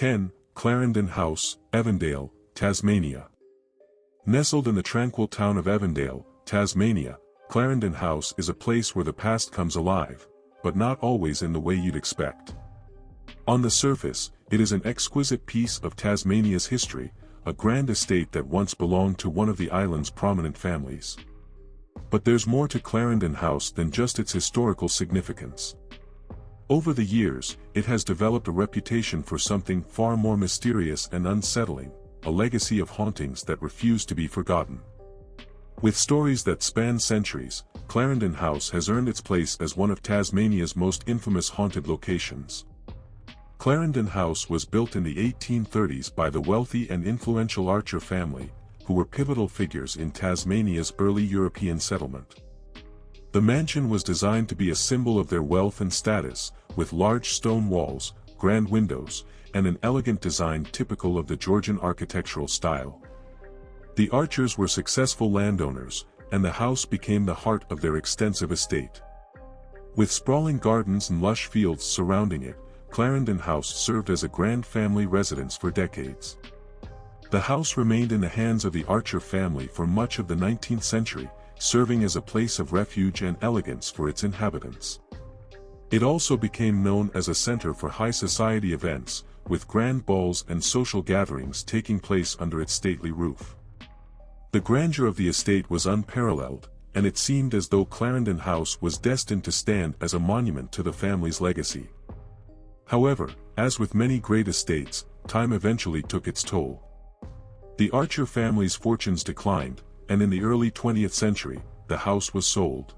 10. Clarendon House, Evandale, Tasmania. Nestled in the tranquil town of Evandale, Tasmania, Clarendon House is a place where the past comes alive, but not always in the way you'd expect. On the surface, it is an exquisite piece of Tasmania's history, a grand estate that once belonged to one of the island's prominent families. But there's more to Clarendon House than just its historical significance. Over the years, it has developed a reputation for something far more mysterious and unsettling, a legacy of hauntings that refuse to be forgotten. With stories that span centuries, Clarendon House has earned its place as one of Tasmania's most infamous haunted locations. Clarendon House was built in the 1830s by the wealthy and influential Archer family, who were pivotal figures in Tasmania's early European settlement. The mansion was designed to be a symbol of their wealth and status, with large stone walls, grand windows, and an elegant design typical of the Georgian architectural style. The Archers were successful landowners, and the house became the heart of their extensive estate. With sprawling gardens and lush fields surrounding it, Clarendon House served as a grand family residence for decades. The house remained in the hands of the Archer family for much of the 19th century, serving as a place of refuge and elegance for its inhabitants. It also became known as a center for high society events, with grand balls and social gatherings taking place under its stately roof. The grandeur of the estate was unparalleled, and it seemed as though Clarendon House was destined to stand as a monument to the family's legacy. However, as with many great estates, time eventually took its toll. The Archer family's fortunes declined, and in the early 20th century, the house was sold.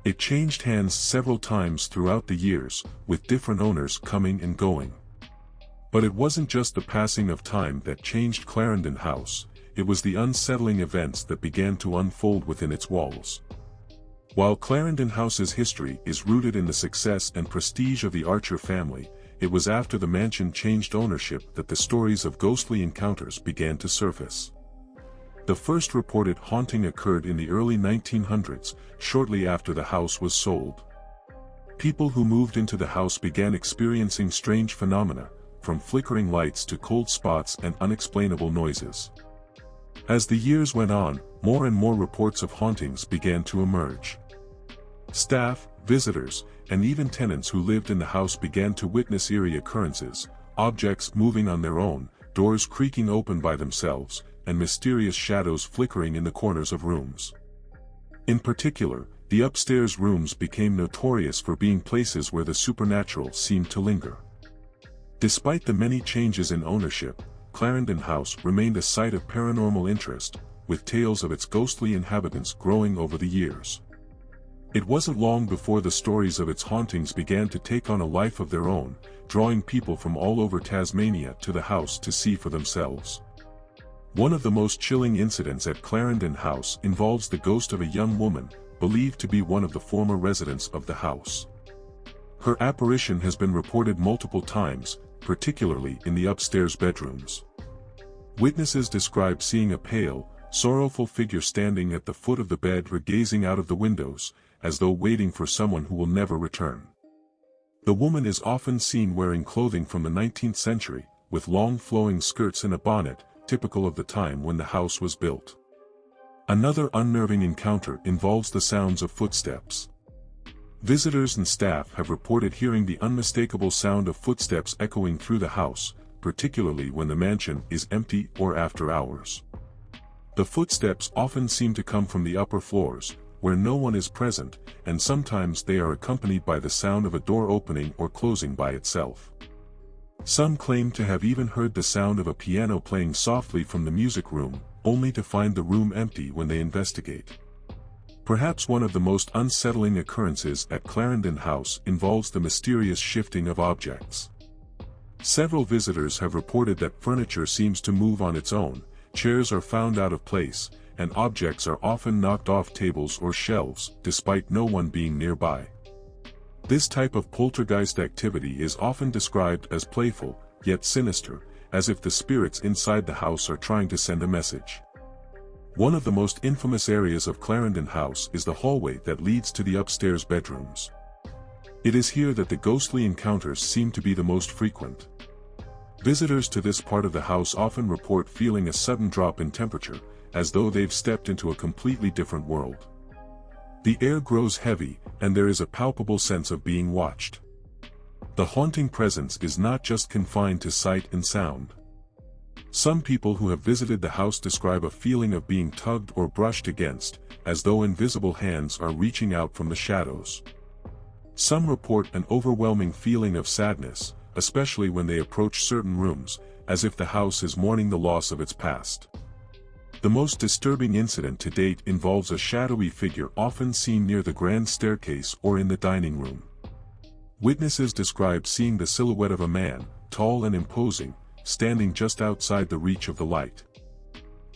It changed hands several times throughout the years, with different owners coming and going. But it wasn't just the passing of time that changed Clarendon House, it was the unsettling events that began to unfold within its walls. While Clarendon House's history is rooted in the success and prestige of the Archer family, it was after the mansion changed ownership that the stories of ghostly encounters began to surface. The first reported haunting occurred in the early 1900s, shortly after the house was sold. People who moved into the house began experiencing strange phenomena, from flickering lights to cold spots and unexplainable noises. As the years went on, more and more reports of hauntings began to emerge. Staff, visitors, and even tenants who lived in the house began to witness eerie occurrences, objects moving on their own, doors creaking open by themselves, and mysterious shadows flickering in the corners of rooms. In particular, the upstairs rooms became notorious for being places where the supernatural seemed to linger. Despite the many changes in ownership, Clarendon House remained a site of paranormal interest, with tales of its ghostly inhabitants growing over the years. It wasn't long before the stories of its hauntings began to take on a life of their own, drawing people from all over Tasmania to the house to see for themselves. One of the most chilling incidents at Clarendon House involves the ghost of a young woman, believed to be one of the former residents of the house. Her apparition has been reported multiple times, particularly in the upstairs bedrooms. Witnesses describe seeing a pale, sorrowful figure standing at the foot of the bed or gazing out of the windows, as though waiting for someone who will never return. The woman is often seen wearing clothing from the 19th century, with long flowing skirts and a bonnet, typical of the time when the house was built. Another unnerving encounter involves the sounds of footsteps. Visitors and staff have reported hearing the unmistakable sound of footsteps echoing through the house, particularly when the mansion is empty or after hours. The footsteps often seem to come from the upper floors, where no one is present, and sometimes they are accompanied by the sound of a door opening or closing by itself. Some claim to have even heard the sound of a piano playing softly from the music room, only to find the room empty when they investigate. Perhaps one of the most unsettling occurrences at Clarendon House involves the mysterious shifting of objects. Several visitors have reported that furniture seems to move on its own, chairs are found out of place, and objects are often knocked off tables or shelves, despite no one being nearby. This type of poltergeist activity is often described as playful, yet sinister, as if the spirits inside the house are trying to send a message. One of the most infamous areas of Clarendon House is the hallway that leads to the upstairs bedrooms. It is here that the ghostly encounters seem to be the most frequent. Visitors to this part of the house often report feeling a sudden drop in temperature, as though they've stepped into a completely different world. The air grows heavy, and there is a palpable sense of being watched. The haunting presence is not just confined to sight and sound. Some people who have visited the house describe a feeling of being tugged or brushed against, as though invisible hands are reaching out from the shadows. Some report an overwhelming feeling of sadness, especially when they approach certain rooms, as if the house is mourning the loss of its past. The most disturbing incident to date involves a shadowy figure often seen near the grand staircase or in the dining room. Witnesses described seeing the silhouette of a man, tall and imposing, standing just outside the reach of the light.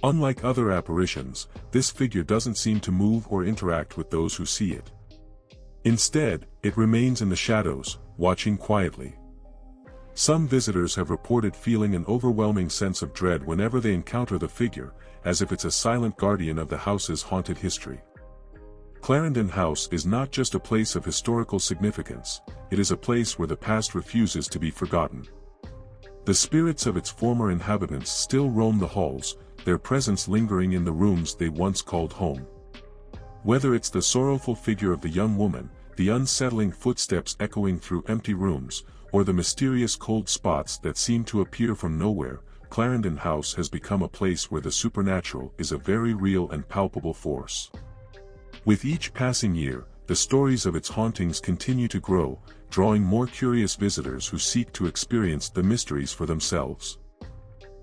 Unlike other apparitions, this figure doesn't seem to move or interact with those who see it. Instead, it remains in the shadows, watching quietly. Some visitors have reported feeling an overwhelming sense of dread whenever they encounter the figure, as if it's a silent guardian of the house's haunted history. Clarendon House is not just a place of historical significance, it is a place where the past refuses to be forgotten. The spirits of its former inhabitants still roam the halls, their presence lingering in the rooms they once called home. Whether it's the sorrowful figure of the young woman, the unsettling footsteps echoing through empty rooms, or the mysterious cold spots that seem to appear from nowhere, Clarendon House has become a place where the supernatural is a very real and palpable force. With each passing year, the stories of its hauntings continue to grow, drawing more curious visitors who seek to experience the mysteries for themselves.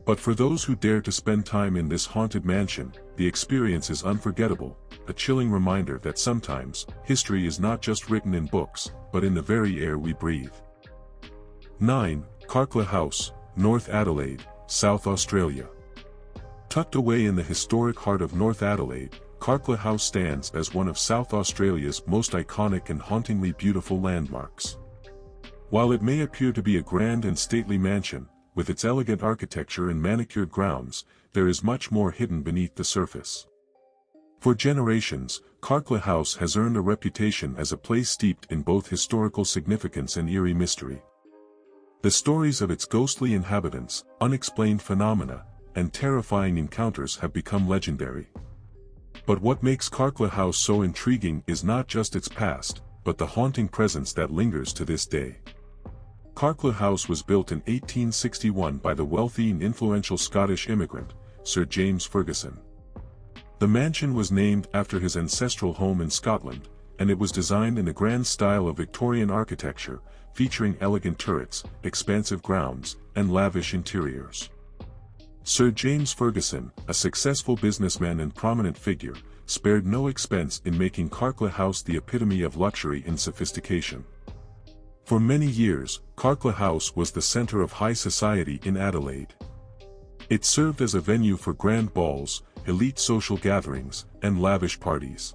But for those who dare to spend time in this haunted mansion, the experience is unforgettable, a chilling reminder that sometimes, history is not just written in books, but in the very air we breathe. 9. Carclew House, North Adelaide, South Australia. Tucked away in the historic heart of North Adelaide, Carclew House stands as one of South Australia's most iconic and hauntingly beautiful landmarks. While it may appear to be a grand and stately mansion, with its elegant architecture and manicured grounds, there is much more hidden beneath the surface. For generations, Carclew House has earned a reputation as a place steeped in both historical significance and eerie mystery. The stories of its ghostly inhabitants, unexplained phenomena, and terrifying encounters have become legendary. But what makes Carclew House so intriguing is not just its past, but the haunting presence that lingers to this day. Carclew House was built in 1861 by the wealthy and influential Scottish immigrant, Sir James Fergusson. The mansion was named after his ancestral home in Scotland, and it was designed in the grand style of Victorian architecture, featuring elegant turrets, expansive grounds, and lavish interiors. Sir James Fergusson, a successful businessman and prominent figure, spared no expense in making Carclew House the epitome of luxury and sophistication. For many years, Carclew House was the center of high society in Adelaide. It served as a venue for grand balls, elite social gatherings, and lavish parties.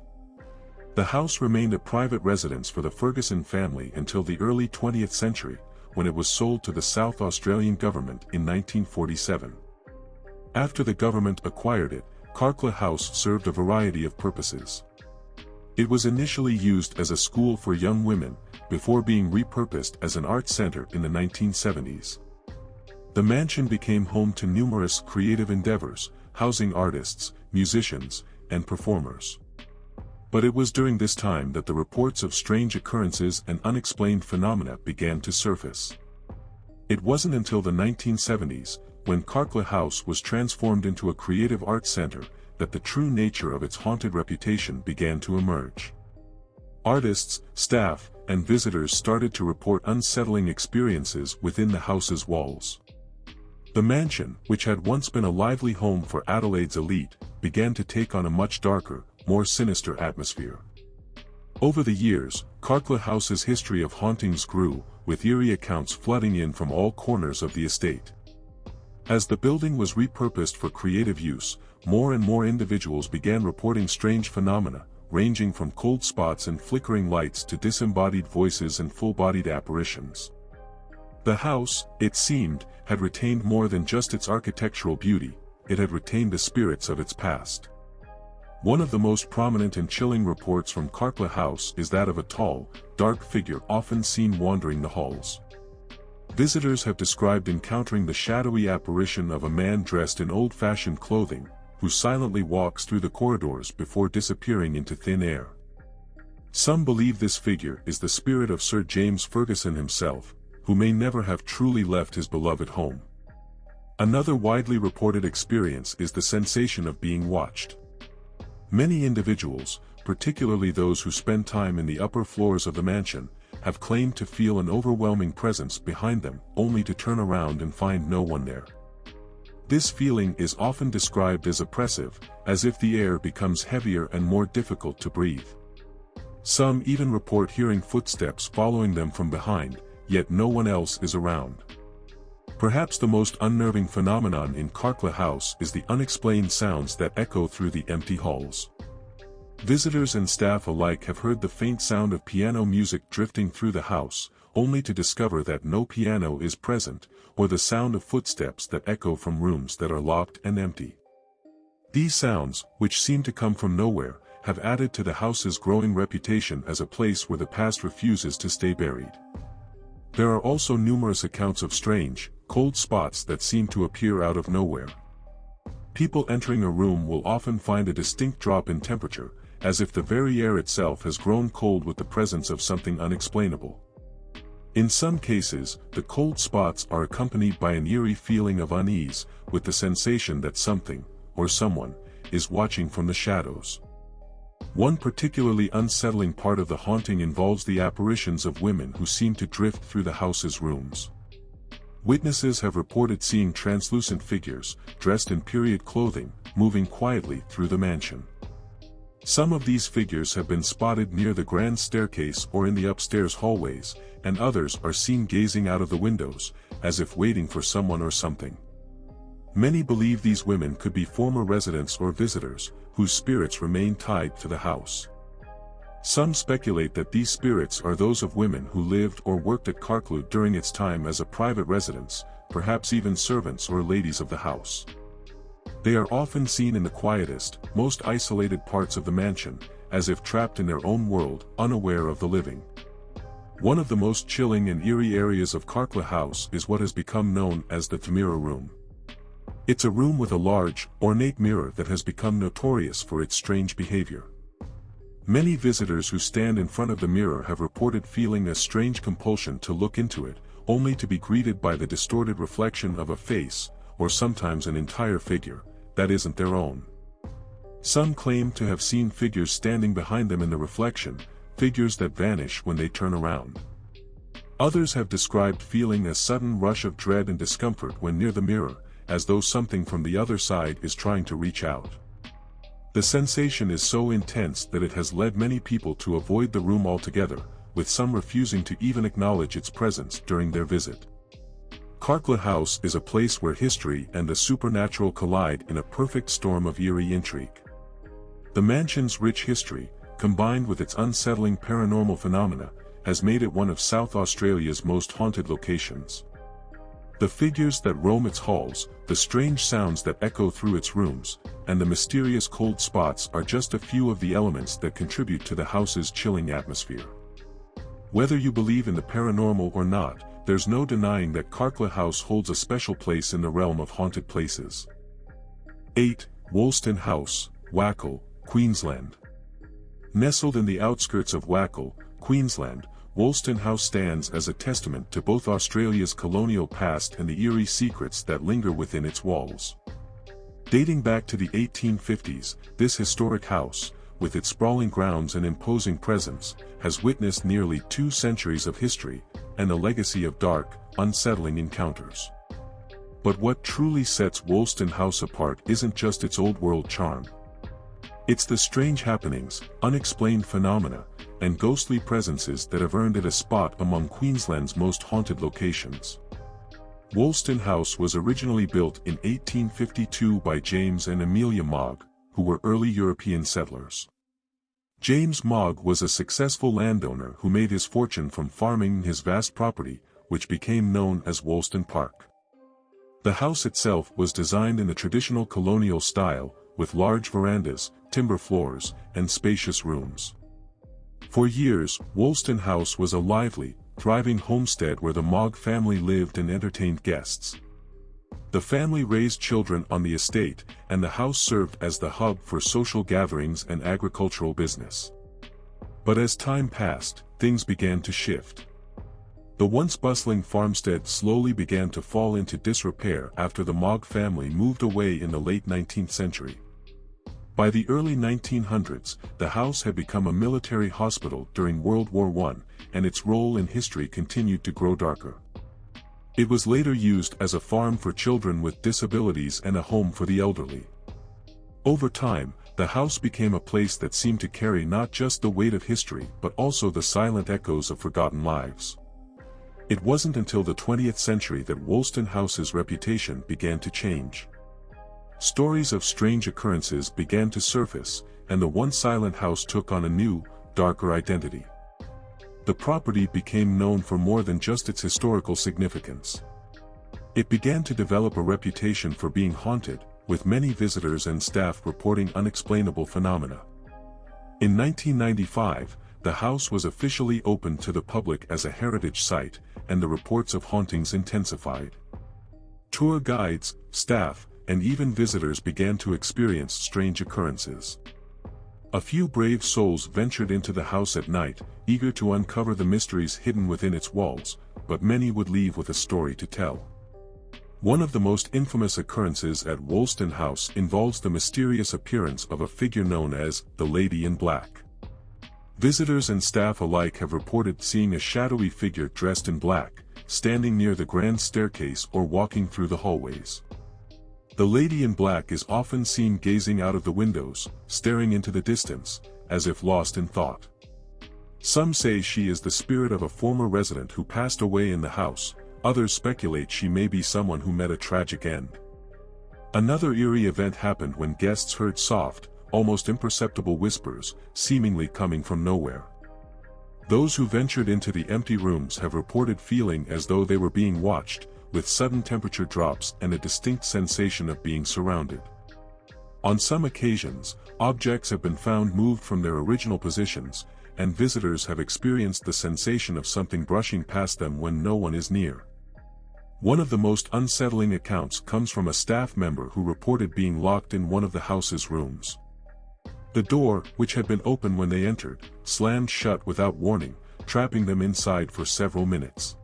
The house remained a private residence for the Fergusson family until the early 20th century, when it was sold to the South Australian government in 1947. After the government acquired it, Carclew House served a variety of purposes. It was initially used as a school for young women, before being repurposed as an art center in the 1970s. The mansion became home to numerous creative endeavors, housing artists, musicians, and performers. But it was during this time that the reports of strange occurrences and unexplained phenomena began to surface. It wasn't until the 1970s, when Carclew House was transformed into a creative arts center, that the true nature of its haunted reputation began to emerge. Artists, staff, and visitors started to report unsettling experiences within the house's walls. The mansion, which had once been a lively home for Adelaide's elite, began to take on a much darker, more sinister atmosphere. Over the years, Carclew House's history of hauntings grew, with eerie accounts flooding in from all corners of the estate. As the building was repurposed for creative use, more and more individuals began reporting strange phenomena, ranging from cold spots and flickering lights to disembodied voices and full-bodied apparitions. The house, it seemed, had retained more than just its architectural beauty, it had retained the spirits of its past. One of the most prominent and chilling reports from Carclew House is that of a tall, dark figure often seen wandering the halls. Visitors have described encountering the shadowy apparition of a man dressed in old-fashioned clothing, who silently walks through the corridors before disappearing into thin air. Some believe this figure is the spirit of Sir James Fergusson himself, who may never have truly left his beloved home. Another widely reported experience is the sensation of being watched. Many individuals, particularly those who spend time in the upper floors of the mansion, have claimed to feel an overwhelming presence behind them, only to turn around and find no one there. This feeling is often described as oppressive, as if the air becomes heavier and more difficult to breathe. Some even report hearing footsteps following them from behind, yet no one else is around. Perhaps the most unnerving phenomenon in Carclew House is the unexplained sounds that echo through the empty halls. Visitors and staff alike have heard the faint sound of piano music drifting through the house, only to discover that no piano is present, or the sound of footsteps that echo from rooms that are locked and empty. These sounds, which seem to come from nowhere, have added to the house's growing reputation as a place where the past refuses to stay buried. There are also numerous accounts of strange, cold spots that seem to appear out of nowhere. People entering a room will often find a distinct drop in temperature, as if the very air itself has grown cold with the presence of something unexplainable. In some cases, the cold spots are accompanied by an eerie feeling of unease, with the sensation that something, or someone, is watching from the shadows. One particularly unsettling part of the haunting involves the apparitions of women who seem to drift through the house's rooms. Witnesses have reported seeing translucent figures, dressed in period clothing, moving quietly through the mansion. Some of these figures have been spotted near the grand staircase or in the upstairs hallways, and others are seen gazing out of the windows, as if waiting for someone or something. Many believe these women could be former residents or visitors, whose spirits remain tied to the house. Some speculate that these spirits are those of women who lived or worked at Carclew during its time as a private residence, perhaps even servants or ladies of the house. They are often seen in the quietest, most isolated parts of the mansion, as if trapped in their own world, unaware of the living. One of the most chilling and eerie areas of Carclew House is what has become known as the mirror room. It's a room with a large, ornate mirror that has become notorious for its strange behavior. Many visitors who stand in front of the mirror have reported feeling a strange compulsion to look into it, only to be greeted by the distorted reflection of a face, or sometimes an entire figure, that isn't their own. Some claim to have seen figures standing behind them in the reflection, figures that vanish when they turn around. Others have described feeling a sudden rush of dread and discomfort when near the mirror, as though something from the other side is trying to reach out. The sensation is so intense that it has led many people to avoid the room altogether, with some refusing to even acknowledge its presence during their visit. Carclew House is a place where history and the supernatural collide in a perfect storm of eerie intrigue. The mansion's rich history, combined with its unsettling paranormal phenomena, has made it one of South Australia's most haunted locations. The figures that roam its halls, the strange sounds that echo through its rooms, and the mysterious cold spots are just a few of the elements that contribute to the house's chilling atmosphere. Whether you believe in the paranormal or not, there's no denying that Carclew House holds a special place in the realm of haunted places. 8. Wolston House, Wacol, Queensland. Nestled in the outskirts of Wacol, Queensland, Wolston House stands as a testament to both Australia's colonial past and the eerie secrets that linger within its walls. Dating back to the 1850s, this historic house, with its sprawling grounds and imposing presence, has witnessed nearly 2 centuries of history, and a legacy of dark, unsettling encounters. But what truly sets Wolston House apart isn't just its old-world charm. It's the strange happenings, unexplained phenomena, and ghostly presences that have earned it a spot among Queensland's most haunted locations. Wolston House was originally built in 1852 by James and Amelia Mogg, who were early European settlers. James Mogg was a successful landowner who made his fortune from farming his vast property, which became known as Wolston Park. The house itself was designed in the traditional colonial style, with large verandas, timber floors, and spacious rooms. For years, Wolston House was a lively, thriving homestead where the Mogg family lived and entertained guests. The family raised children on the estate, and the house served as the hub for social gatherings and agricultural business. But as time passed, things began to shift. The once bustling farmstead slowly began to fall into disrepair after the Mogg family moved away in the late 19th century. By the early 1900s, the house had become a military hospital during World War I, and its role in history continued to grow darker. It was later used as a farm for children with disabilities and a home for the elderly. Over time, the house became a place that seemed to carry not just the weight of history but also the silent echoes of forgotten lives. It wasn't until the 20th century that Wolston House's reputation began to change. Stories of strange occurrences began to surface, and the once silent house took on a new, darker identity. The property became known for more than just its historical significance. It began to develop a reputation for being haunted, with many visitors and staff reporting unexplainable phenomena. In 1995, the house was officially opened to the public as a heritage site, and the reports of hauntings intensified. Tour guides, staff, and even visitors began to experience strange occurrences. A few brave souls ventured into the house at night, eager to uncover the mysteries hidden within its walls, but many would leave with a story to tell. One of the most infamous occurrences at Wolston House involves the mysterious appearance of a figure known as the Lady in Black. Visitors and staff alike have reported seeing a shadowy figure dressed in black, standing near the grand staircase or walking through the hallways. The Lady in Black is often seen gazing out of the windows, staring into the distance, as if lost in thought. Some say she is the spirit of a former resident who passed away in the house, others speculate she may be someone who met a tragic end. Another eerie event happened when guests heard soft, almost imperceptible whispers, seemingly coming from nowhere. Those who ventured into the empty rooms have reported feeling as though they were being watched, with sudden temperature drops and a distinct sensation of being surrounded. On some occasions, objects have been found moved from their original positions, and visitors have experienced the sensation of something brushing past them when no one is near. One of the most unsettling accounts comes from a staff member who reported being locked in one of the house's rooms. The door, which had been open when they entered, slammed shut without warning, trapping them inside for several minutes.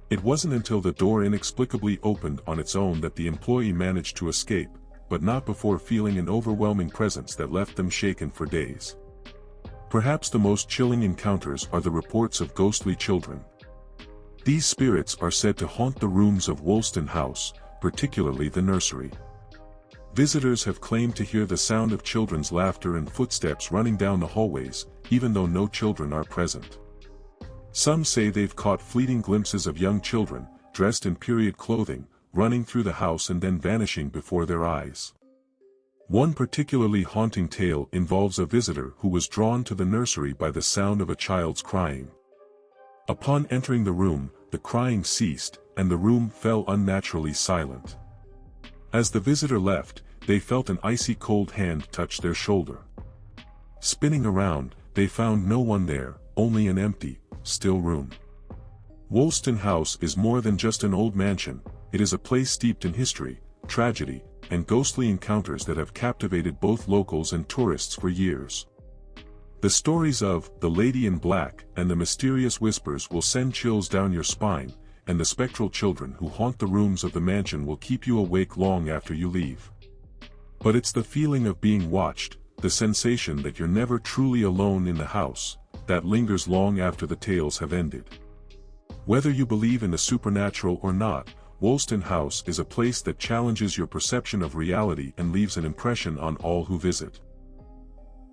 It wasn't until the door inexplicably opened on its own that the employee managed to escape, but not before feeling an overwhelming presence that left them shaken for days. Perhaps the most chilling encounters are the reports of ghostly children. These spirits are said to haunt the rooms of Wolston House, particularly the nursery. Visitors have claimed to hear the sound of children's laughter and footsteps running down the hallways, even though no children are present. Some say they've caught fleeting glimpses of young children, dressed in period clothing, running through the house and then vanishing before their eyes. One particularly haunting tale involves a visitor who was drawn to the nursery by the sound of a child's crying. Upon entering the room, the crying ceased, and the room fell unnaturally silent. As the visitor left, they felt an icy cold hand touch their shoulder. Spinning around, they found no one there, only an empty, still room. Wolston House is more than just an old mansion, it is a place steeped in history, tragedy, and ghostly encounters that have captivated both locals and tourists for years. The stories of the Lady in Black and the mysterious whispers will send chills down your spine, and the spectral children who haunt the rooms of the mansion will keep you awake long after you leave. But it's the feeling of being watched, the sensation that you're never truly alone in the house, that lingers long after the tales have ended. Whether you believe in the supernatural or not, Wolston House is a place that challenges your perception of reality and leaves an impression on all who visit.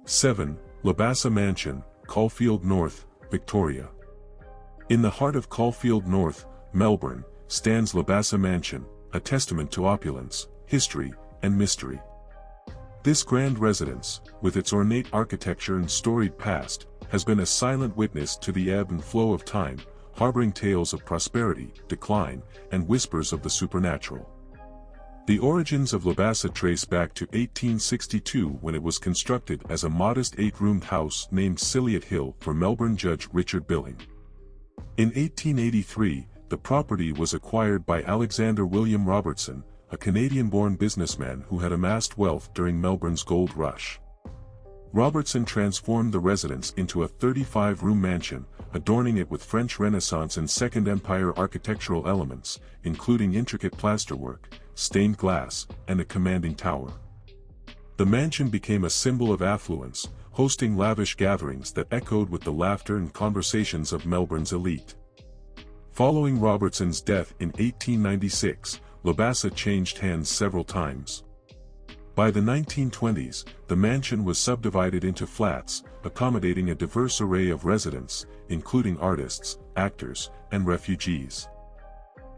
7. Labassa Mansion, Caulfield North, Victoria. In the heart of Caulfield North, Melbourne, stands Labassa Mansion, a testament to opulence, history, and mystery. This grand residence, with its ornate architecture and storied past, has been a silent witness to the ebb and flow of time, harboring tales of prosperity, decline, and whispers of the supernatural. The origins of Labassa trace back to 1862 when it was constructed as a modest 8-roomed house named Silliot Hill for Melbourne Judge Richard Billing. In 1883, the property was acquired by Alexander William Robertson, a Canadian-born businessman who had amassed wealth during Melbourne's gold rush. Robertson transformed the residence into a 35-room mansion, adorning it with French Renaissance and Second Empire architectural elements, including intricate plasterwork, stained glass, and a commanding tower. The mansion became a symbol of affluence, hosting lavish gatherings that echoed with the laughter and conversations of Melbourne's elite. Following Robertson's death in 1896, Labassa changed hands several times. By the 1920s, the mansion was subdivided into flats, accommodating a diverse array of residents, including artists, actors, and refugees.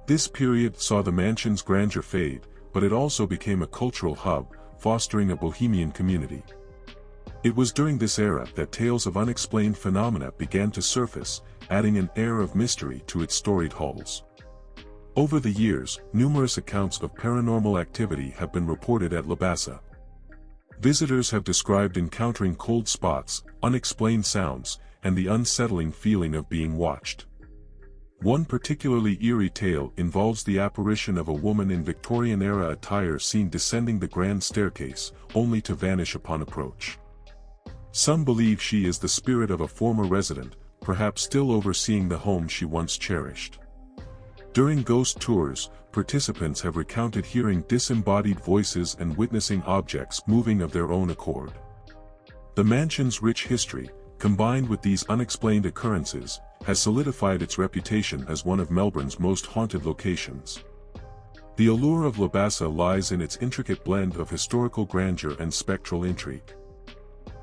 This period saw the mansion's grandeur fade, but it also became a cultural hub, fostering a bohemian community. It was during this era that tales of unexplained phenomena began to surface, adding an air of mystery to its storied halls. Over the years, numerous accounts of paranormal activity have been reported at Labassa. Visitors have described encountering cold spots, unexplained sounds, and the unsettling feeling of being watched. One particularly eerie tale involves the apparition of a woman in Victorian-era attire seen descending the grand staircase, only to vanish upon approach. Some believe she is the spirit of a former resident, perhaps still overseeing the home she once cherished. During ghost tours, participants have recounted hearing disembodied voices and witnessing objects moving of their own accord. The mansion's rich history, combined with these unexplained occurrences, has solidified its reputation as one of Melbourne's most haunted locations. The allure of Labassa lies in its intricate blend of historical grandeur and spectral intrigue.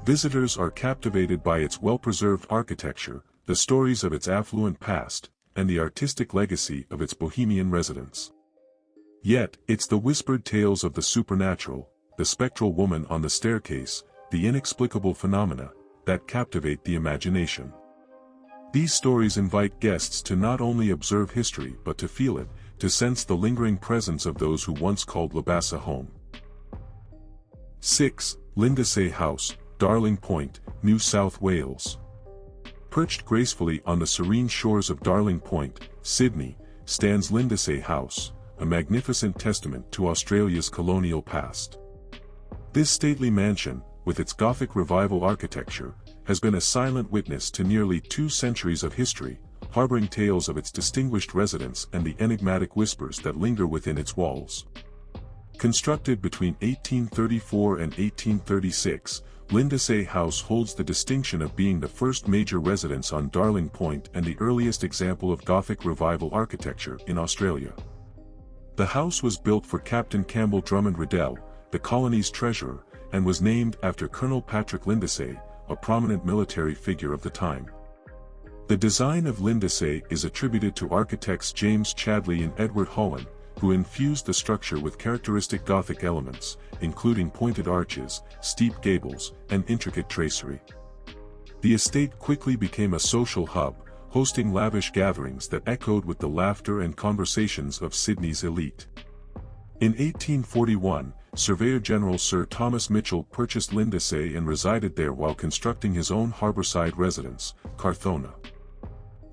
Visitors are captivated by its well-preserved architecture, the stories of its affluent past, and the artistic legacy of its bohemian residents. Yet, it's the whispered tales of the supernatural, the spectral woman on the staircase, the inexplicable phenomena, that captivate the imagination. These stories invite guests to not only observe history but to feel it, to sense the lingering presence of those who once called Labassa home. 6. Lindesay House, Darling Point, New South Wales. Perched gracefully on the serene shores of Darling Point, Sydney, stands Lindesay House, a magnificent testament to Australia's colonial past. This stately mansion, with its Gothic Revival architecture, has been a silent witness to nearly 2 centuries of history, harboring tales of its distinguished residents and the enigmatic whispers that linger within its walls. Constructed between 1834 and 1836, Lindesay House holds the distinction of being the first major residence on Darling Point and the earliest example of Gothic Revival architecture in Australia. The house was built for Captain Campbell Drummond Riddell, the colony's treasurer, and was named after Colonel Patrick Lindesay, a prominent military figure of the time. The design of Lindesay is attributed to architects James Chadley and Edward Holland, who infused the structure with characteristic Gothic elements, including pointed arches, steep gables, and intricate tracery. The estate quickly became a social hub, hosting lavish gatherings that echoed with the laughter and conversations of Sydney's elite. In 1841, Surveyor General Sir Thomas Mitchell purchased Lindesay and resided there while constructing his own harbourside residence, Carthona.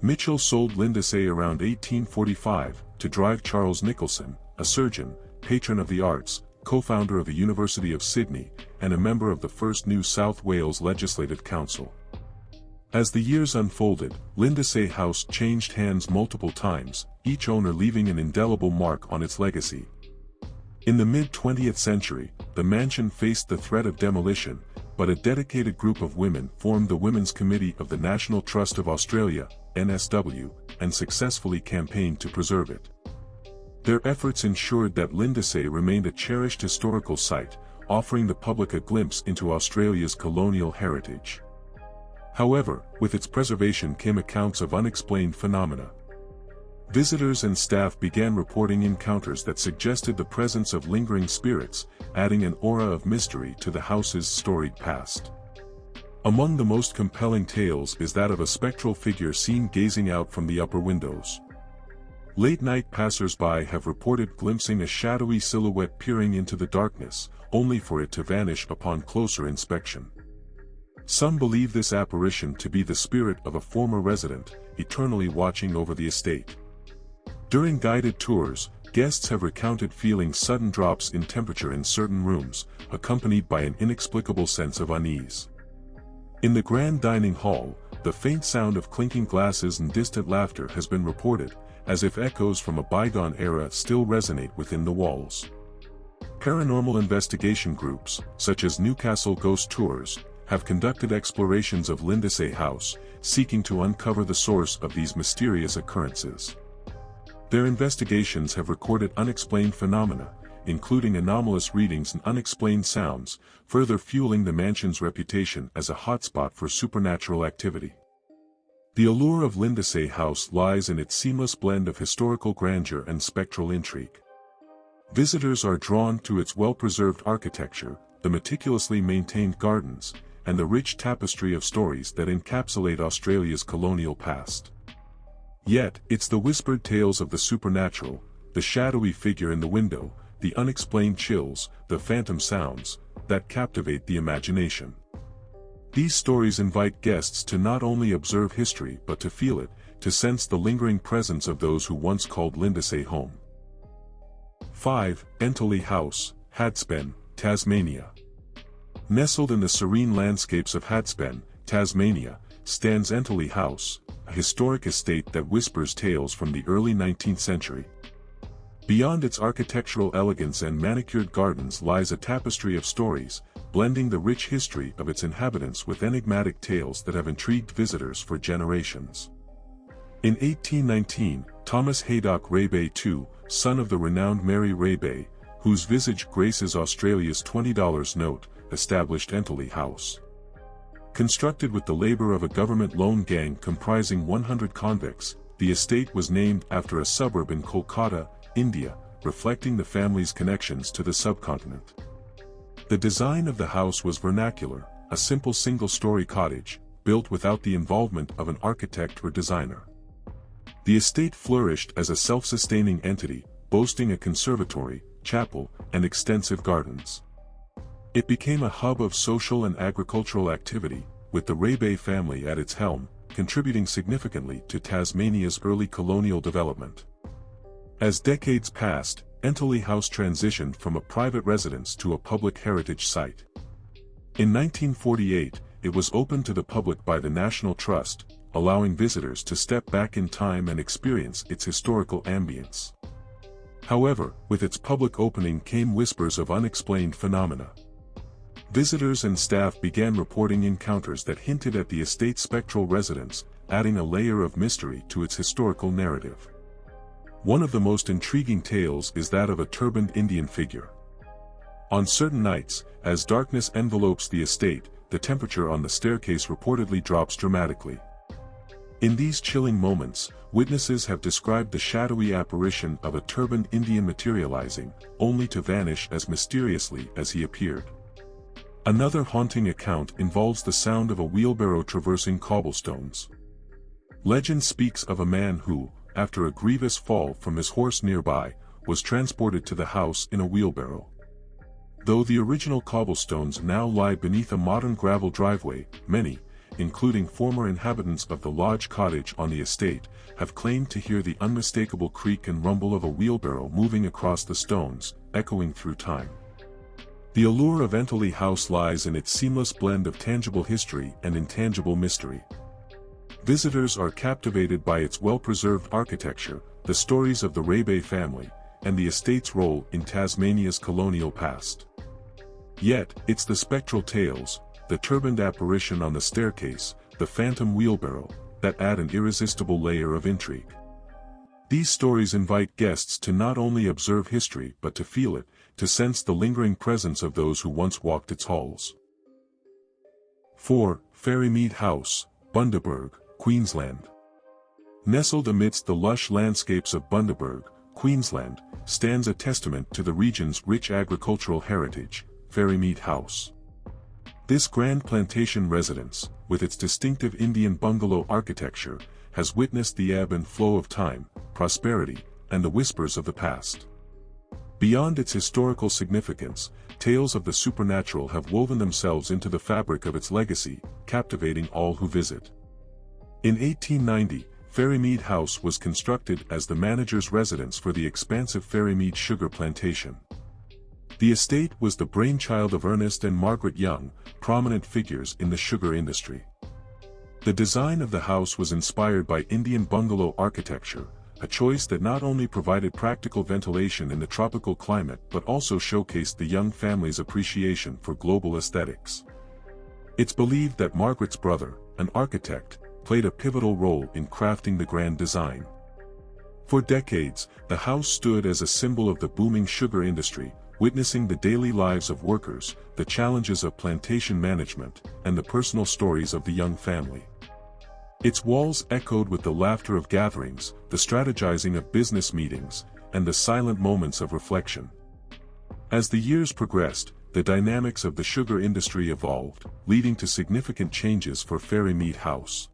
Mitchell sold Lindesay around 1845, to drive Charles Nicholson, a surgeon, patron of the arts, co-founder of the University of Sydney, and a member of the first New South Wales Legislative Council. As the years unfolded, Lindesay House changed hands multiple times, each owner leaving an indelible mark on its legacy. In the mid-20th century, the mansion faced the threat of demolition, but a dedicated group of women formed the Women's Committee of the National Trust of Australia, NSW, and successfully campaigned to preserve it. Their efforts ensured that Lindesay remained a cherished historical site, offering the public a glimpse into Australia's colonial heritage. However, with its preservation came accounts of unexplained phenomena. Visitors and staff began reporting encounters that suggested the presence of lingering spirits, adding an aura of mystery to the house's storied past. Among the most compelling tales is that of a spectral figure seen gazing out from the upper windows. Late-night passers-by have reported glimpsing a shadowy silhouette peering into the darkness, only for it to vanish upon closer inspection. Some believe this apparition to be the spirit of a former resident, eternally watching over the estate. During guided tours, guests have recounted feeling sudden drops in temperature in certain rooms, accompanied by an inexplicable sense of unease. In the grand dining hall, the faint sound of clinking glasses and distant laughter has been reported, as if echoes from a bygone era still resonate within the walls. Paranormal investigation groups, such as Newcastle Ghost Tours, have conducted explorations of Lindesay House, seeking to uncover the source of these mysterious occurrences. Their investigations have recorded unexplained phenomena, including anomalous readings and unexplained sounds, further fueling the mansion's reputation as a hotspot for supernatural activity. The allure of Lindesay House lies in its seamless blend of historical grandeur and spectral intrigue. Visitors are drawn to its well-preserved architecture, the meticulously maintained gardens, and the rich tapestry of stories that encapsulate Australia's colonial past. Yet, it's the whispered tales of the supernatural, the shadowy figure in the window, the unexplained chills, the phantom sounds, that captivate the imagination. These stories invite guests to not only observe history but to feel it, to sense the lingering presence of those who once called Lindesay home. 5. Entally House, Hadspen, Tasmania. Nestled in the serene landscapes of Hadspen, Tasmania, stands Entally House, a historic estate that whispers tales from the early 19th century. Beyond its architectural elegance and manicured gardens lies a tapestry of stories, blending the rich history of its inhabitants with enigmatic tales that have intrigued visitors for generations. In 1819, Thomas Haydock Raybay II, son of the renowned Mary Raybay, whose visage graces Australia's $20 note, established Entally House. Constructed with the labor of a government loan gang comprising 100 convicts, the estate was named after a suburb in Kolkata, India, reflecting the family's connections to the subcontinent. The design of the house was vernacular, a simple single-story cottage, built without the involvement of an architect or designer. The estate flourished as a self-sustaining entity, boasting a conservatory, chapel, and extensive gardens. It became a hub of social and agricultural activity, with the Raybay family at its helm, contributing significantly to Tasmania's early colonial development. As decades passed, Entally House transitioned from a private residence to a public heritage site. In 1948, it was opened to the public by the National Trust, allowing visitors to step back in time and experience its historical ambience. However, with its public opening came whispers of unexplained phenomena. Visitors and staff began reporting encounters that hinted at the estate's spectral residence, adding a layer of mystery to its historical narrative. One of the most intriguing tales is that of a turbaned Indian figure. On certain nights, as darkness envelopes the estate, the temperature on the staircase reportedly drops dramatically. In these chilling moments, witnesses have described the shadowy apparition of a turbaned Indian materializing, only to vanish as mysteriously as he appeared. Another haunting account involves the sound of a wheelbarrow traversing cobblestones. Legend speaks of a man who, after a grievous fall from his horse nearby, was transported to the house in a wheelbarrow. Though the original cobblestones now lie beneath a modern gravel driveway, many, including former inhabitants of the lodge cottage on the estate, have claimed to hear the unmistakable creak and rumble of a wheelbarrow moving across the stones, echoing through time. The allure of Entally House lies in its seamless blend of tangible history and intangible mystery. Visitors are captivated by its well-preserved architecture, the stories of the Raybay family, and the estate's role in Tasmania's colonial past. Yet, it's the spectral tales, the turbaned apparition on the staircase, the phantom wheelbarrow, that add an irresistible layer of intrigue. These stories invite guests to not only observe history but to feel it, to sense the lingering presence of those who once walked its halls. 4. Fairymead House, Bundaberg, Queensland. Nestled amidst the lush landscapes of Bundaberg, Queensland, stands a testament to the region's rich agricultural heritage, Fairymead House. This grand plantation residence, with its distinctive Indian bungalow architecture, has witnessed the ebb and flow of time, prosperity, and the whispers of the past. Beyond its historical significance, tales of the supernatural have woven themselves into the fabric of its legacy, captivating all who visit. In 1890, Fairymead House was constructed as the manager's residence for the expansive Fairymead sugar plantation. The estate was the brainchild of Ernest and Margaret Young, prominent figures in the sugar industry. The design of the house was inspired by Indian bungalow architecture, a choice that not only provided practical ventilation in the tropical climate but also showcased the young family's appreciation for global aesthetics. It's believed that Margaret's brother, an architect, played a pivotal role in crafting the grand design. For decades, the house stood as a symbol of the booming sugar industry, witnessing the daily lives of workers, the challenges of plantation management, and the personal stories of the young family. Its walls echoed with the laughter of gatherings, the strategizing of business meetings, and the silent moments of reflection. As the years progressed, the dynamics of the sugar industry evolved, leading to significant changes for Fairymead House.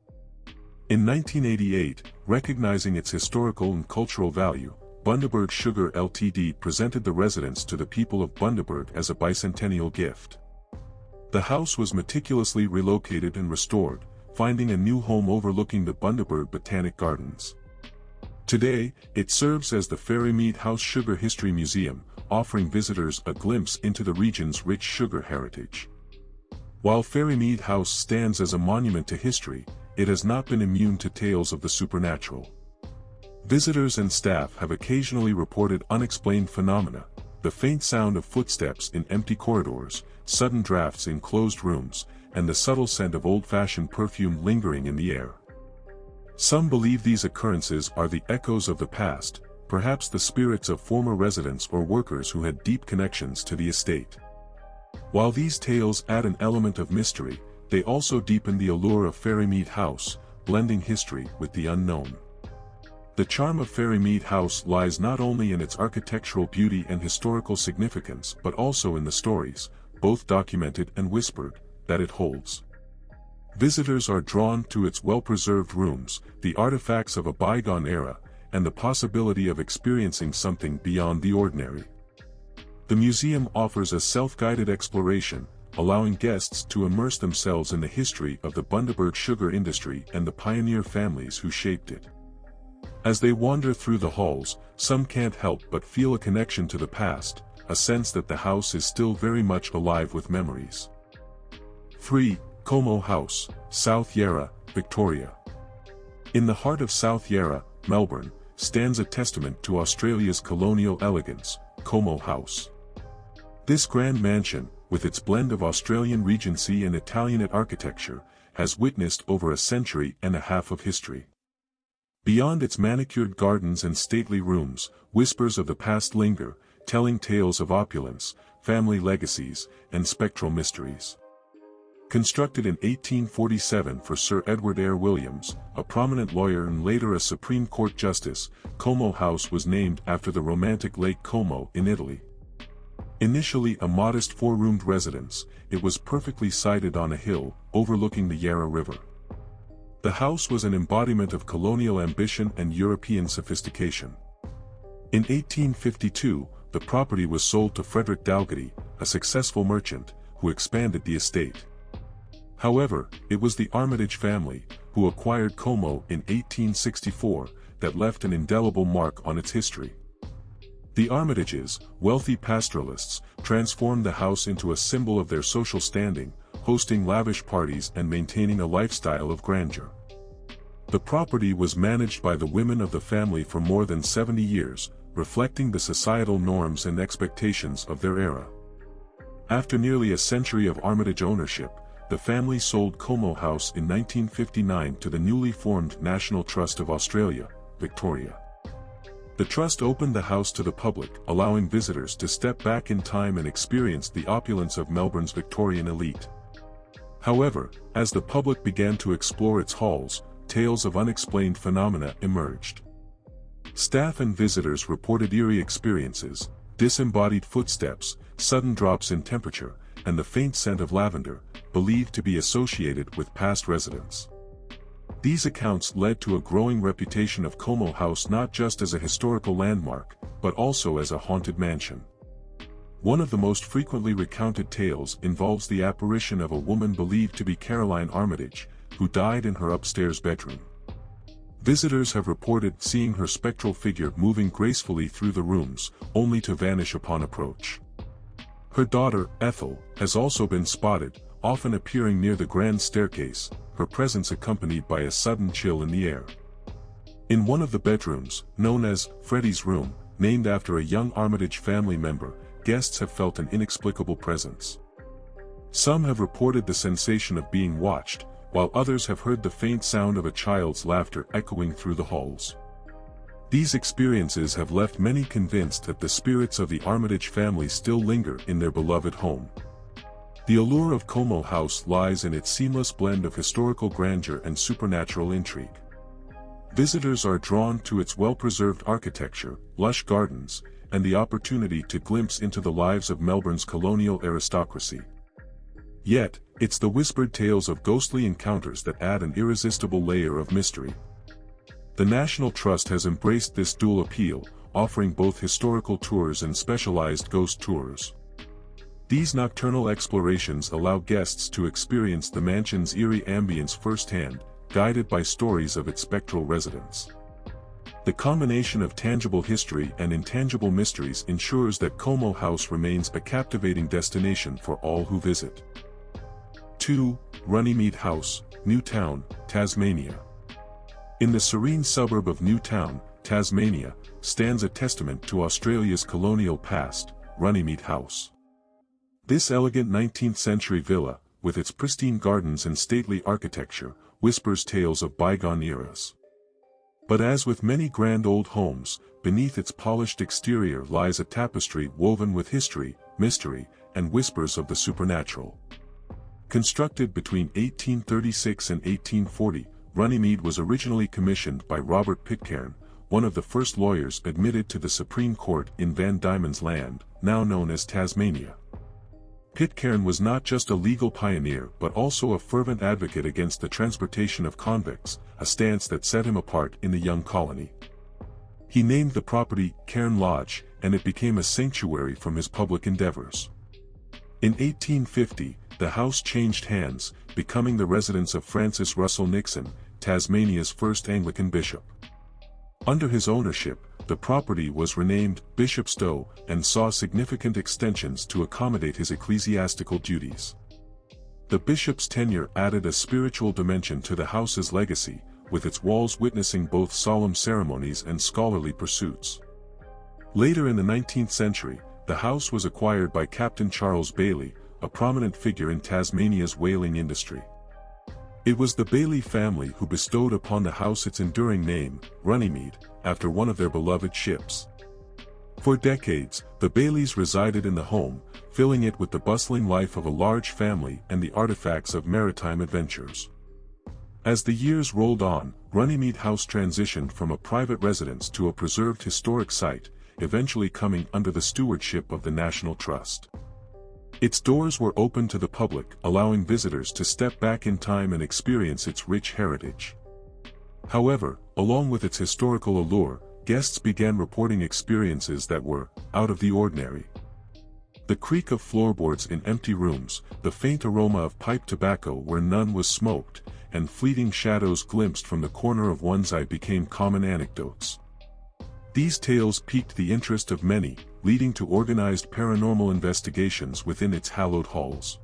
In 1988, recognizing its historical and cultural value, Bundaberg Sugar Ltd presented the residence to the people of Bundaberg as a bicentennial gift. The house was meticulously relocated and restored, finding a new home overlooking the Bundaberg Botanic Gardens. Today, it serves as the Fairymead House Sugar History Museum, offering visitors a glimpse into the region's rich sugar heritage. While Fairymead House stands as a monument to history, it has not been immune to tales of the supernatural. Visitors and staff have occasionally reported unexplained phenomena, the faint sound of footsteps in empty corridors, sudden drafts in closed rooms, and the subtle scent of old-fashioned perfume lingering in the air. Some believe these occurrences are the echoes of the past, perhaps the spirits of former residents or workers who had deep connections to the estate. While these tales add an element of mystery, they also deepen the allure of Fairymead House, blending history with the unknown. The charm of Fairymead House lies not only in its architectural beauty and historical significance but also in the stories, both documented and whispered, that it holds. Visitors are drawn to its well-preserved rooms, the artifacts of a bygone era, and the possibility of experiencing something beyond the ordinary. The museum offers a self-guided exploration, allowing guests to immerse themselves in the history of the Bundaberg sugar industry and the pioneer families who shaped it. As they wander through the halls, some can't help but feel a connection to the past, a sense that the house is still very much alive with memories. 3. Como House, South Yarra, Victoria. In the heart of South Yarra, Melbourne, stands a testament to Australia's colonial elegance, Como House. This grand mansion, with its blend of Australian Regency and Italianate architecture, has witnessed over a century and a half of history. Beyond its manicured gardens and stately rooms, whispers of the past linger, telling tales of opulence, family legacies, and spectral mysteries. Constructed in 1847 for Sir Edward Eyre Williams, a prominent lawyer and later a Supreme Court justice, Como House was named after the romantic Lake Como in Italy. Initially a modest four-roomed residence, it was perfectly sited on a hill, overlooking the Yarra River. The house was an embodiment of colonial ambition and European sophistication. In 1852, the property was sold to Frederick Dalgety, a successful merchant, who expanded the estate. However, it was the Armitage family, who acquired Como in 1864, that left an indelible mark on its history. The Armitages, wealthy pastoralists, transformed the house into a symbol of their social standing, hosting lavish parties and maintaining a lifestyle of grandeur. The property was managed by the women of the family for more than 70 years, reflecting the societal norms and expectations of their era. After nearly a century of Armitage ownership, the family sold Como House in 1959 to the newly formed National Trust of Australia, Victoria. The trust opened the house to the public, allowing visitors to step back in time and experience the opulence of Melbourne's Victorian elite. However, as the public began to explore its halls, tales of unexplained phenomena emerged. Staff and visitors reported eerie experiences, disembodied footsteps, sudden drops in temperature, and the faint scent of lavender, believed to be associated with past residents. These accounts led to a growing reputation of Como House not just as a historical landmark, but also as a haunted mansion. One of the most frequently recounted tales involves the apparition of a woman believed to be Caroline Armitage, who died in her upstairs bedroom. Visitors have reported seeing her spectral figure moving gracefully through the rooms, only to vanish upon approach. Her daughter, Ethel, has also been spotted, often appearing near the grand staircase, her presence accompanied by a sudden chill in the air. In one of the bedrooms, known as Freddy's Room, named after a young Armitage family member, guests have felt an inexplicable presence. Some have reported the sensation of being watched, while others have heard the faint sound of a child's laughter echoing through the halls. These experiences have left many convinced that the spirits of the Armitage family still linger in their beloved home. The allure of Como House lies in its seamless blend of historical grandeur and supernatural intrigue. Visitors are drawn to its well-preserved architecture, lush gardens, and the opportunity to glimpse into the lives of Melbourne's colonial aristocracy. Yet, it's the whispered tales of ghostly encounters that add an irresistible layer of mystery. The National Trust has embraced this dual appeal, offering both historical tours and specialized ghost tours. These nocturnal explorations allow guests to experience the mansion's eerie ambience firsthand, guided by stories of its spectral residents. The combination of tangible history and intangible mysteries ensures that Como House remains a captivating destination for all who visit. 2. Runnymede House, Newtown, Tasmania. In the serene suburb of Newtown, Tasmania, stands a testament to Australia's colonial past, Runnymede House. This elegant 19th-century villa, with its pristine gardens and stately architecture, whispers tales of bygone eras. But as with many grand old homes, beneath its polished exterior lies a tapestry woven with history, mystery, and whispers of the supernatural. Constructed between 1836 and 1840, Runnymede was originally commissioned by Robert Pitcairn, one of the first lawyers admitted to the Supreme Court in Van Diemen's Land, now known as Tasmania. Pitcairn was not just a legal pioneer but also a fervent advocate against the transportation of convicts, a stance that set him apart in the young colony. He named the property Cairn Lodge, and it became a sanctuary from his public endeavors. In 1850, the house changed hands, becoming the residence of Francis Russell Nixon, Tasmania's first Anglican bishop. Under his ownership, the property was renamed Bishopstowe and saw significant extensions to accommodate his ecclesiastical duties. The bishop's tenure added a spiritual dimension to the house's legacy, with its walls witnessing both solemn ceremonies and scholarly pursuits. Later in the 19th century, the house was acquired by Captain Charles Bailey, a prominent figure in Tasmania's whaling industry. It was the Bailey family who bestowed upon the house its enduring name, Runnymede, after one of their beloved ships. For decades, the Baileys resided in the home, filling it with the bustling life of a large family and the artifacts of maritime adventures. As the years rolled on, Runnymede House transitioned from a private residence to a preserved historic site, eventually coming under the stewardship of the National Trust. Its doors were open to the public, allowing visitors to step back in time and experience its rich heritage. However, along with its historical allure, guests began reporting experiences that were out of the ordinary. The creak of floorboards in empty rooms, the faint aroma of pipe tobacco where none was smoked, and fleeting shadows glimpsed from the corner of one's eye became common anecdotes. These tales piqued the interest of many, leading to organized paranormal investigations within its hallowed halls.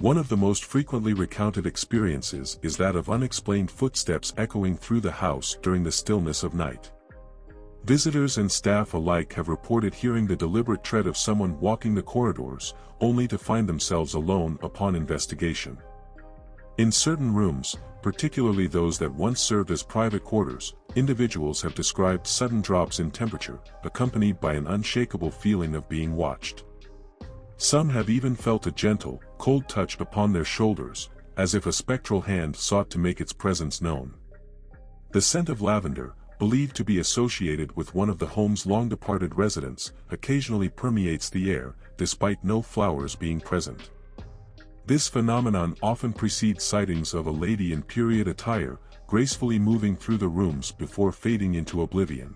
One of the most frequently recounted experiences is that of unexplained footsteps echoing through the house during the stillness of night. Visitors and staff alike have reported hearing the deliberate tread of someone walking the corridors, only to find themselves alone upon investigation. In certain rooms, particularly those that once served as private quarters, individuals have described sudden drops in temperature, accompanied by an unshakable feeling of being watched. Some have even felt a gentle, cold touch upon their shoulders, as if a spectral hand sought to make its presence known. The scent of lavender, believed to be associated with one of the home's long-departed residents, occasionally permeates the air, despite no flowers being present. This phenomenon often precedes sightings of a lady in period attire, gracefully moving through the rooms before fading into oblivion.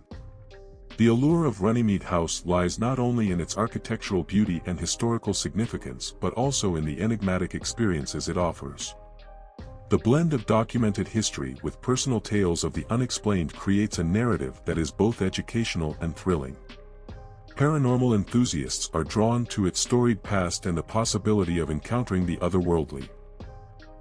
The allure of Runnymede House lies not only in its architectural beauty and historical significance but also in the enigmatic experiences it offers. The blend of documented history with personal tales of the unexplained creates a narrative that is both educational and thrilling. Paranormal enthusiasts are drawn to its storied past and the possibility of encountering the otherworldly.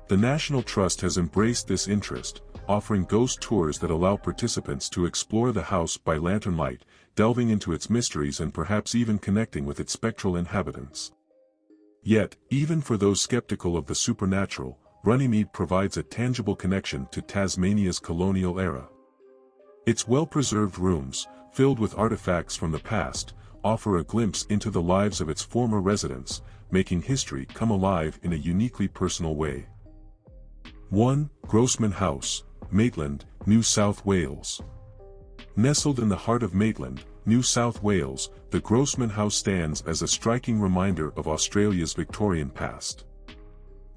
The National Trust has embraced this interest, offering ghost tours that allow participants to explore the house by lantern light, delving into its mysteries and perhaps even connecting with its spectral inhabitants. Yet, even for those skeptical of the supernatural, Runnymede provides a tangible connection to Tasmania's colonial era. Its well-preserved rooms, filled with artifacts from the past, offer a glimpse into the lives of its former residents, making history come alive in a uniquely personal way. 1. Grossman House, Maitland, New South Wales. Nestled in the heart of Maitland, New South Wales, the Grossman House stands as a striking reminder of Australia's Victorian past.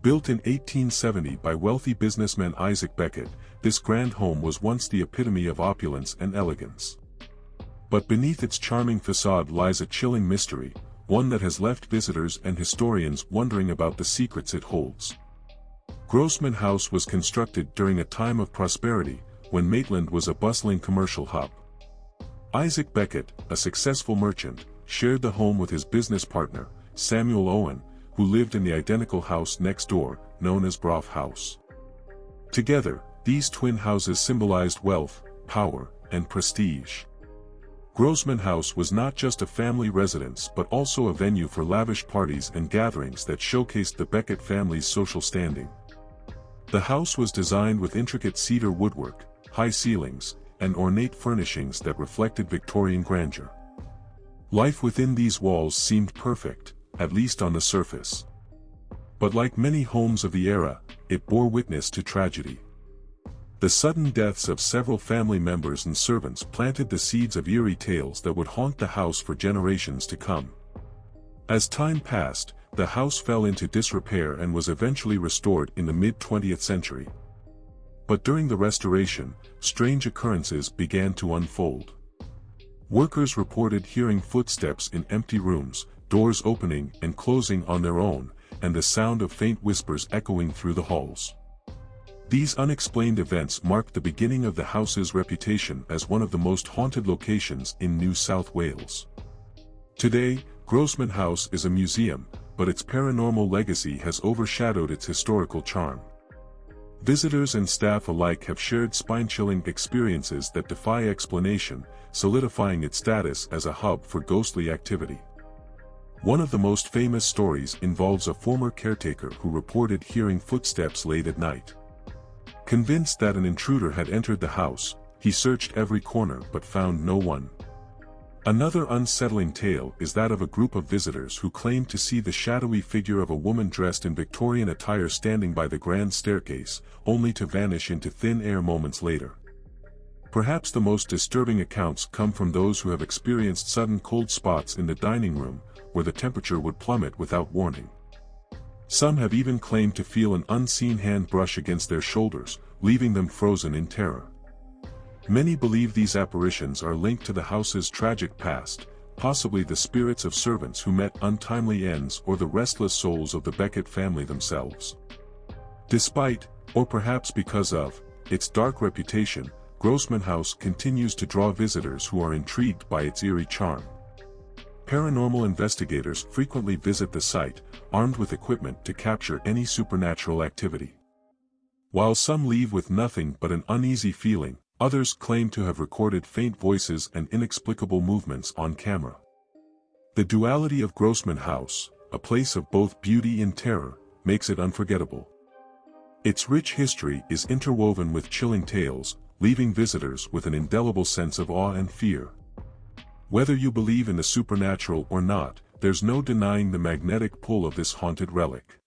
Built in 1870 by wealthy businessman Isaac Beckett, this grand home was once the epitome of opulence and elegance. But beneath its charming facade lies a chilling mystery, one that has left visitors and historians wondering about the secrets it holds. Grossman House was constructed during a time of prosperity, when Maitland was a bustling commercial hub. Isaac Beckett, a successful merchant, shared the home with his business partner, Samuel Owen, who lived in the identical house next door, known as Brough House. Together, these twin houses symbolized wealth, power, and prestige. Grossman House was not just a family residence but also a venue for lavish parties and gatherings that showcased the Beckett family's social standing. The house was designed with intricate cedar woodwork, high ceilings, and ornate furnishings that reflected Victorian grandeur. Life within these walls seemed perfect, at least on the surface. But like many homes of the era, it bore witness to tragedy. The sudden deaths of several family members and servants planted the seeds of eerie tales that would haunt the house for generations to come. As time passed, the house fell into disrepair and was eventually restored in the mid-20th century. But during the restoration, strange occurrences began to unfold. Workers reported hearing footsteps in empty rooms, doors opening and closing on their own, and the sound of faint whispers echoing through the halls. These unexplained events marked the beginning of the house's reputation as one of the most haunted locations in New South Wales. Today, Grossman House is a museum, but its paranormal legacy has overshadowed its historical charm. Visitors and staff alike have shared spine-chilling experiences that defy explanation, solidifying its status as a hub for ghostly activity. One of the most famous stories involves a former caretaker who reported hearing footsteps late at night. Convinced that an intruder had entered the house, he searched every corner but found no one. Another unsettling tale is that of a group of visitors who claimed to see the shadowy figure of a woman dressed in Victorian attire standing by the grand staircase, only to vanish into thin air moments later. Perhaps the most disturbing accounts come from those who have experienced sudden cold spots in the dining room, where the temperature would plummet without warning. Some have even claimed to feel an unseen hand brush against their shoulders, leaving them frozen in terror. Many believe these apparitions are linked to the house's tragic past, possibly the spirits of servants who met untimely ends or the restless souls of the Beckett family themselves. Despite, or perhaps because of, its dark reputation, Grossman House continues to draw visitors who are intrigued by its eerie charm. Paranormal investigators frequently visit the site, armed with equipment to capture any supernatural activity. While some leave with nothing but an uneasy feeling, others claim to have recorded faint voices and inexplicable movements on camera. The duality of Grossman House, a place of both beauty and terror, makes it unforgettable. Its rich history is interwoven with chilling tales, leaving visitors with an indelible sense of awe and fear. Whether you believe in the supernatural or not, there's no denying the magnetic pull of this haunted relic.